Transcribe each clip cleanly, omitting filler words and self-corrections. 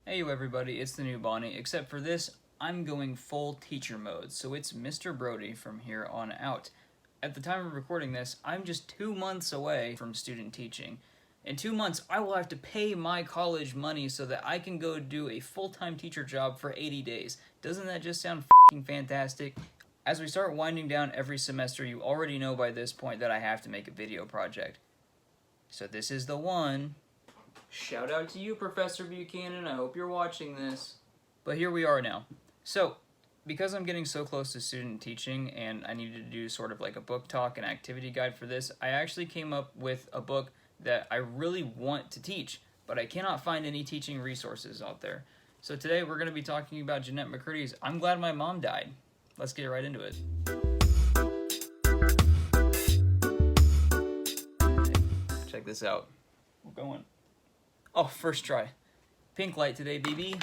Hey you everybody, it's the new Bonnie, except for this, I'm going full teacher mode, so it's Mr. Brody from here on out. At the time of recording this, I'm just 2 months away from student teaching. In 2 months, I will have to pay my college money so that I can go do a full-time teacher job for 80 days. Doesn't that just sound f***ing fantastic? As we start winding down every semester, you already know by this point that I have to make a video project. So this is the one. Shout out to you, Professor Buchanan. I hope you're watching this. But here we are now. So, because I'm getting so close to student teaching and I needed to do sort of like a book talk and activity guide for this, I actually came up with a book that I really want to teach, but I cannot find any teaching resources out there. So today we're going to be talking about Janette MCC's I'm Glad My Mom Died. Let's get right into it. Check this out. We're going. Oh, first try. Pink light today, BB.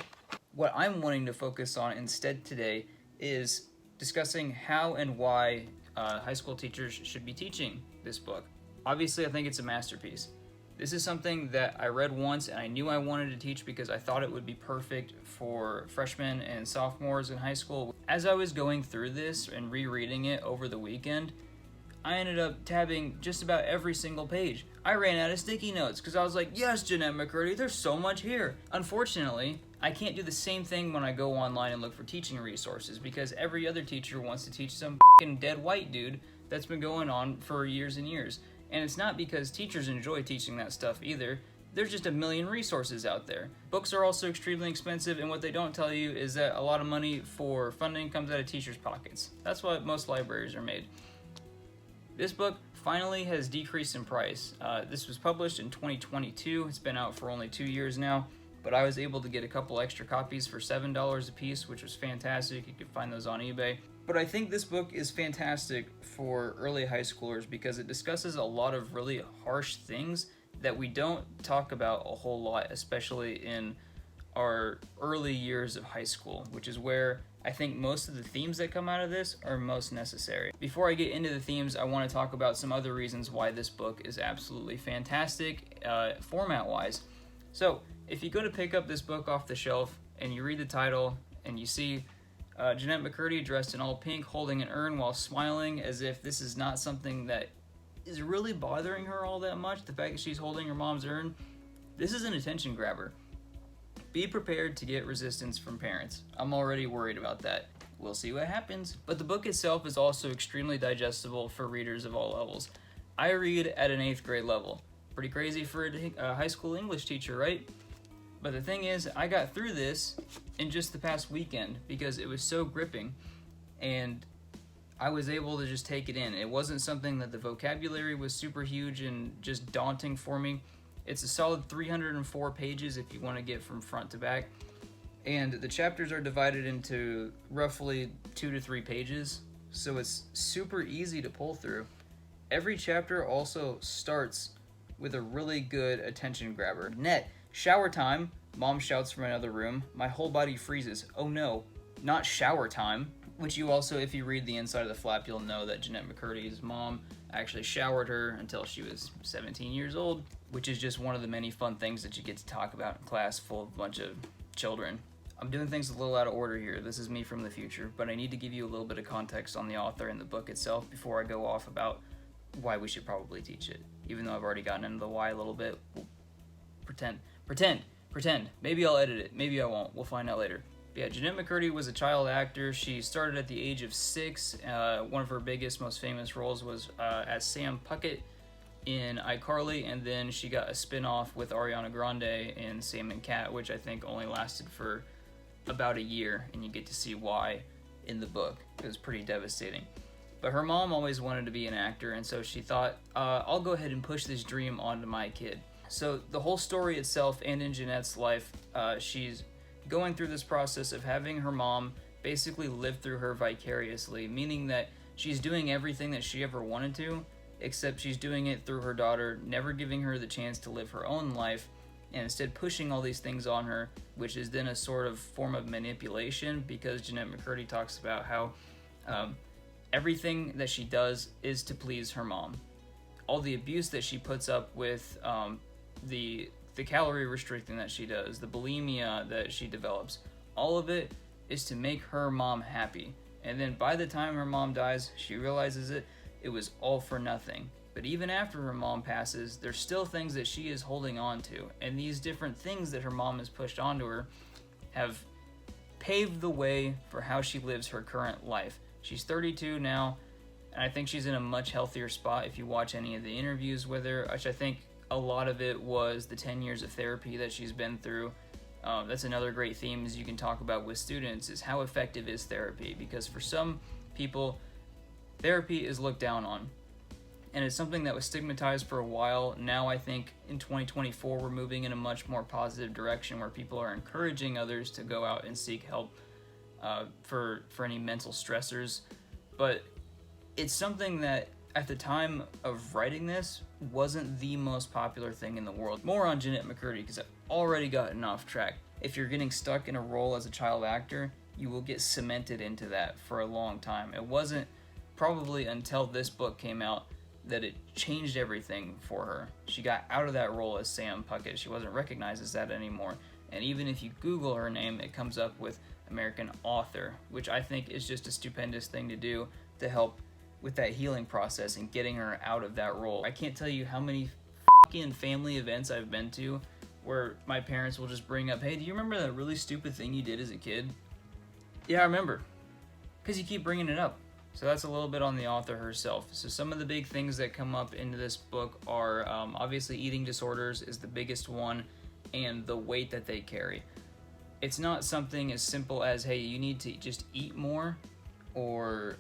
What I'm wanting to focus on instead today is discussing how and why high school teachers should be teaching this book. Obviously, I think it's a masterpiece. This is something that I read once and I knew I wanted to teach because I thought it would be perfect for freshmen and sophomores in high school. As I was going through this and rereading it over the weekend, I ended up tabbing just about every single page. I ran out of sticky notes because I was like, yes, Janette MCC, there's so much here. Unfortunately, I can't do the same thing when I go online and look for teaching resources because every other teacher wants to teach some f***ing dead white dude that's been going on for years and years. And it's not because teachers enjoy teaching that stuff either. There's just a million resources out there. Books are also extremely expensive, and what they don't tell you is that a lot of money for funding comes out of teachers' pockets. That's why most libraries are made. This book finally has decreased in price. This was published in 2022. It's been out for only 2 years now, but I was able to get a couple extra copies for $7 a piece, which was fantastic. You can find those on eBay. But I think this book is fantastic for early high schoolers because it discusses a lot of really harsh things that we don't talk about a whole lot, especially in our early years of high school, which is where I think most of the themes that come out of this are most necessary. Before I get into the themes, I want to talk about some other reasons why this book is absolutely fantastic format-wise. So, if you go to pick up this book off the shelf and you read the title and you see Janette MCC dressed in all pink holding an urn while smiling as if this is not something that is really bothering her all that much, the fact that she's holding her mom's urn, this is an attention grabber. Be prepared to get resistance from parents. I'm already worried about that. We'll see what happens. But the book itself is also extremely digestible for readers of all levels. I read at an 8th grade level. Pretty crazy for a high school English teacher, right? But the thing is, I got through this in just the past weekend because it was so gripping and I was able to just take it in. It wasn't something that the vocabulary was super huge and just daunting for me. It's a solid 304 pages if you want to get from front to back. And the chapters are divided into roughly 2 to 3 pages, so it's super easy to pull through. Every chapter also starts with a really good attention grabber. Net, shower time. Mom shouts from another room. My whole body freezes. Oh no, not shower time. Which you also, if you read the inside of the flap, you'll know that Janette MCC's mom actually showered her until she was 17 years old, which is just one of the many fun things that you get to talk about in class full of a bunch of children. I'm doing things a little out of order here. This is me from the future, but I need to give you a little bit of context on the author and the book itself before I go off about why we should probably teach it. Even though I've already gotten into the why a little bit, we'll pretend. Maybe I'll edit it, maybe I won't. We'll find out later. Yeah, Janette MCC was a child actor. She started at the age of 6. One of her biggest, most famous roles was as Sam Puckett in iCarly, and then she got a spin-off with Ariana Grande in Sam and Cat, which I think only lasted for about a year, and you get to see why in the book. It was pretty devastating. But her mom always wanted to be an actor, and so she thought, I'll go ahead and push this dream onto my kid. So the whole story itself, and in Janette's life, she's going through this process of having her mom basically live through her vicariously, meaning that she's doing everything that she ever wanted to, except she's doing it through her daughter, never giving her the chance to live her own life, and instead pushing all these things on her, which is then a sort of form of manipulation, because Janette MCC talks about how everything that she does is to please her mom. All the abuse that she puts up with, the the calorie restricting that she does, the bulimia that she develops, all of it is to make her mom happy. And then by the time her mom dies, she realizes it was all for nothing. But even after her mom passes, there's still things that she is holding on to. And these different things that her mom has pushed onto her have paved the way for how she lives her current life. She's 32 now, and I think she's in a much healthier spot if you watch any of the interviews with her, which I think a lot of it was the 10 years of therapy that she's been through. That's another great theme as you can talk about with students, is how effective is therapy? Because for some people, therapy is looked down on. And it's something that was stigmatized for a while. Now I think in 2024 we're moving in a much more positive direction where people are encouraging others to go out and seek help for any mental stressors. But it's something that at the time of writing this wasn't the most popular thing in the world. More on Janette McCurdy, because I've already gotten off track. If you're getting stuck in a role as a child actor, you will get cemented into that for a long time. It wasn't probably until this book came out that it changed everything for her. She got out of that role as Sam Puckett. She wasn't recognized as that anymore. And even if you Google her name, it comes up with American author, which I think is just a stupendous thing to do to help with that healing process and getting her out of that role. I can't tell you how many fucking family events I've been to where my parents will just bring up, hey, do you remember that really stupid thing you did as a kid? Yeah, I remember. Because you keep bringing it up. So that's a little bit on the author herself. So some of the big things that come up into this book are obviously eating disorders is the biggest one, and the weight that they carry. It's not something as simple as, hey, you need to just eat more or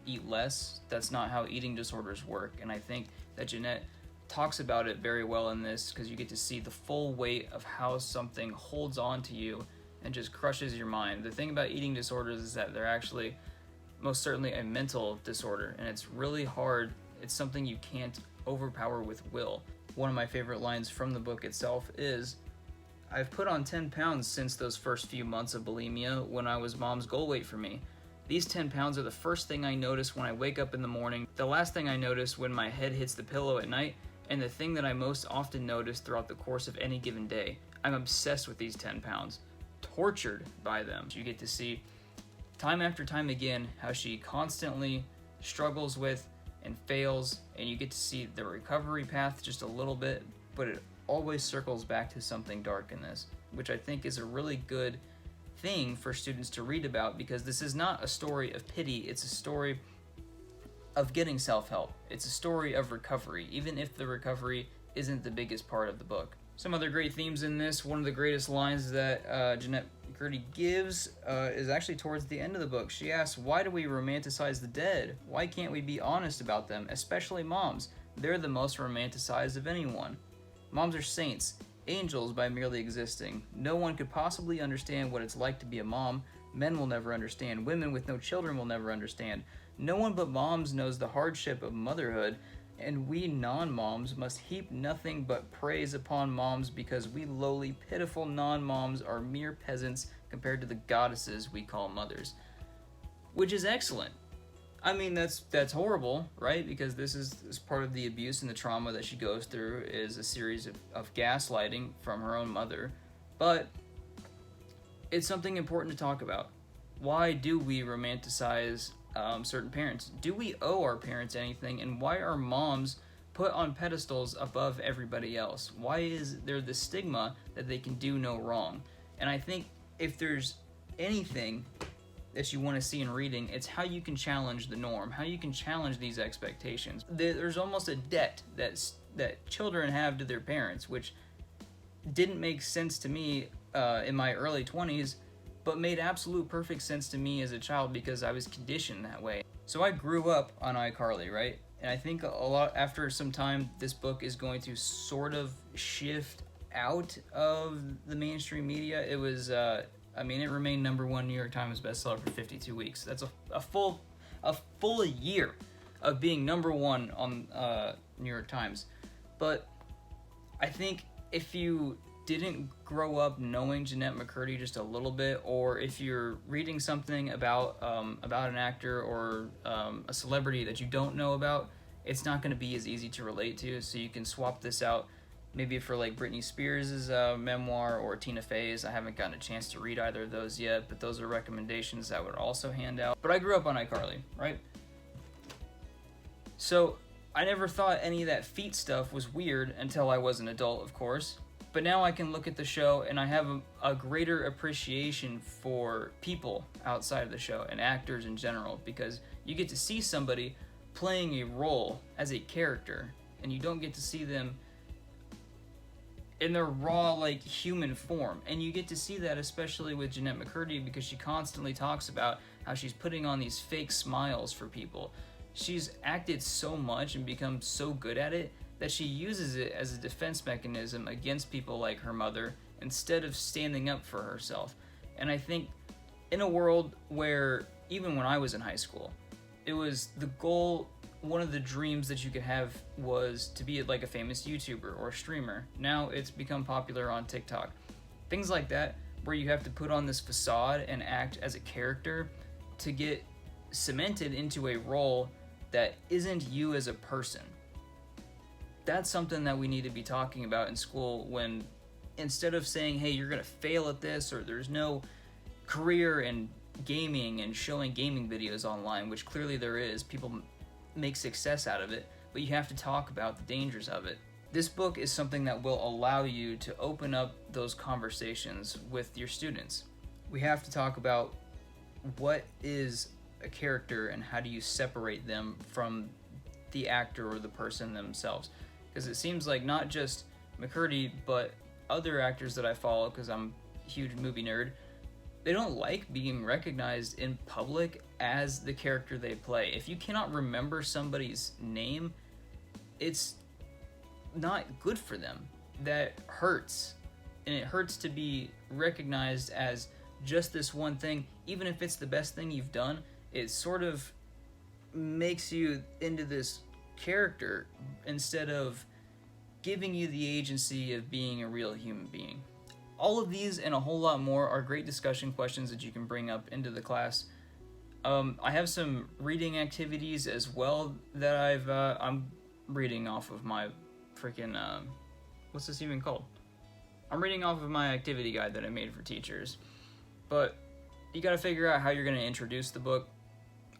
eat less. That's not how eating disorders work. And I think that Janette talks about it very well in this, because you get to see the full weight of how something holds on to you and just crushes your mind. The thing about eating disorders is that they're actually most certainly a mental disorder, and it's really hard. It's something you can't overpower with will. One of my favorite lines from the book itself is, I've put on 10 pounds since those first few months of bulimia when I was mom's goal weight for me. These 10 pounds are the first thing I notice when I wake up in the morning, the last thing I notice when my head hits the pillow at night, and the thing that I most often notice throughout the course of any given day. I'm obsessed with these 10 pounds, tortured by them. You get to see time after time again how she constantly struggles with and fails, and you get to see the recovery path just a little bit, but it always circles back to something dark in this, which I think is a really good thing for students to read about, because this is not a story of pity, it's a story of getting self-help. It's a story of recovery, even if the recovery isn't the biggest part of the book. Some other great themes in this. One of the greatest lines that Janette McCurdy gives is actually towards the end of the book. She asks, why do we romanticize the dead? Why can't we be honest about them, especially moms? They're the most romanticized of anyone. Moms are saints, angels by merely existing. No one could possibly understand what it's like to be a mom. Men will never understand. Women with no children will never understand. No one but moms knows the hardship of motherhood, and we non-moms must heap nothing but praise upon moms, because we lowly, pitiful non-moms are mere peasants compared to the goddesses we call mothers. Which is excellent. I mean, that's horrible, right? Because this is part of the abuse and the trauma that she goes through, is a series of gaslighting from her own mother. But it's something important to talk about. Why do we romanticize certain parents? Do we owe our parents anything? And why are moms put on pedestals above everybody else? Why is there the stigma that they can do no wrong? And I think if there's anything that you want to see in reading, it's how you can challenge the norm, how you can challenge these expectations. There's almost a debt that children have to their parents, which didn't make sense to me in my early 20s, but made absolute perfect sense to me as a child because I was conditioned that way. So I grew up on iCarly, right? And I think a lot after some time, this book is going to sort of shift out of the mainstream media. It was, it remained #1 New York Times bestseller for 52 weeks. That's a full year of being #1 on New York Times. But I think if you didn't grow up knowing Janette McCurdy just a little bit, or if you're reading something about an actor or a celebrity that you don't know about, it's not going to be as easy to relate to. So you can swap this out maybe for like Britney Spears' memoir or Tina Fey's. I haven't gotten a chance to read either of those yet, but those are recommendations I would also hand out. But I grew up on iCarly, right? So I never thought any of that feet stuff was weird until I was an adult, of course. But now I can look at the show and I have a greater appreciation for people outside of the show and actors in general, because you get to see somebody playing a role as a character and you don't get to see them in their raw, like, human form. And you get to see that especially with Janette MCC, because she constantly talks about how she's putting on these fake smiles for people. She's acted so much and become so good at it that she uses it as a defense mechanism against people like her mother instead of standing up for herself. And I think in a world where, even when I was in high school, it was the goal, one of the dreams that you could have was to be like a famous YouTuber or streamer. Now it's become popular on TikTok. Things like that, where you have to put on this facade and act as a character to get cemented into a role that isn't you as a person. That's something that we need to be talking about in school, when instead of saying, hey, you're gonna fail at this, or there's no career in gaming and showing gaming videos online, which clearly there is, people make success out of it, but you have to talk about the dangers of it. This book is something that will allow you to open up those conversations with your students. We have to talk about what is a character and how do you separate them from the actor or the person themselves. Because it seems like not just McCurdy, but other actors that I follow, because I'm a huge movie nerd, they don't like being recognized in public as the character they play. If you cannot remember somebody's name, it's not good for them. That hurts. And it hurts to be recognized as just this one thing. Even if it's the best thing you've done, it sort of makes you into this character instead of giving you the agency of being a real human being. All of these and a whole lot more are great discussion questions that you can bring up into the class. I have some reading activities as well that I'm reading off of my freaking, what's this even called? I'm reading off of my activity guide that I made for teachers. But you gotta figure out how you're gonna introduce the book.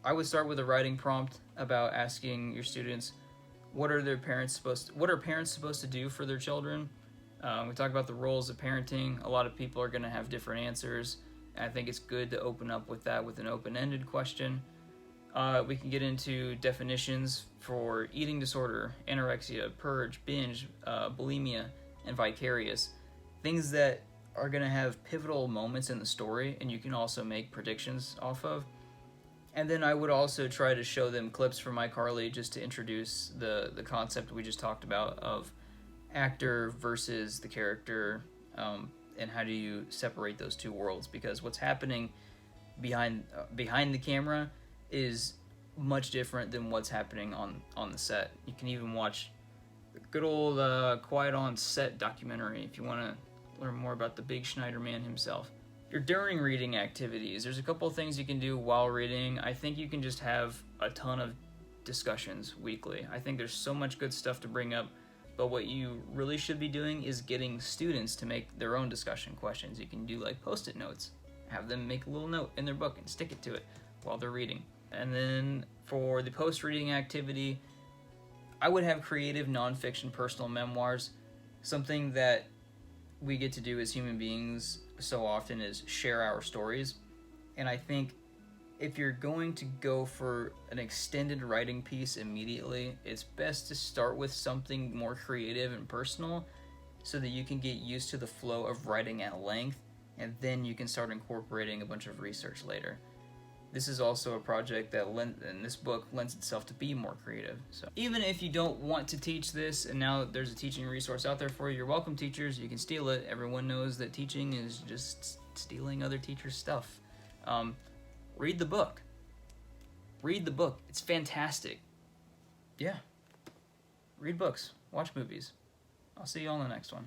I would start with a writing prompt about asking your students, what are parents supposed to do for their children? We talk about the roles of parenting. A lot of people are going to have different answers. And I think it's good to open up with that with an open-ended question. We can get into definitions for eating disorder, anorexia, purge, binge, bulimia, and vicarious. Things that are going to have pivotal moments in the story, and you can also make predictions off of. And then I would also try to show them clips from iCarly just to introduce the concept we just talked about of actor versus the character, and how do you separate those two worlds, because what's happening behind the camera is much different than what's happening on the set. You can even watch the good old Quiet on Set documentary if you want to learn more about the big Schneider man himself. Your during reading activities, there's a couple of things you can do while reading. I think you can just have a ton of discussions weekly. I think there's so much good stuff to bring up, but what you really should be doing is getting students to make their own discussion questions. You can do like post-it notes, have them make a little note in their book and stick it to it while they're reading. And then for the post-reading activity, I would have creative nonfiction personal memoirs. Something that we get to do as human beings so often is share our stories. And I think if you're going to go for an extended writing piece immediately, it's best to start with something more creative and personal so that you can get used to the flow of writing at length, and then you can start incorporating a bunch of research later. This is also a project that in this book lends itself to be more creative. So even if you don't want to teach this, and now there's a teaching resource out there for you, you're welcome, teachers. You can steal it. Everyone knows that teaching is just stealing other teachers' stuff. Read the book. Read the book. It's fantastic. Yeah. Read books. Watch movies. I'll see you all in the next one.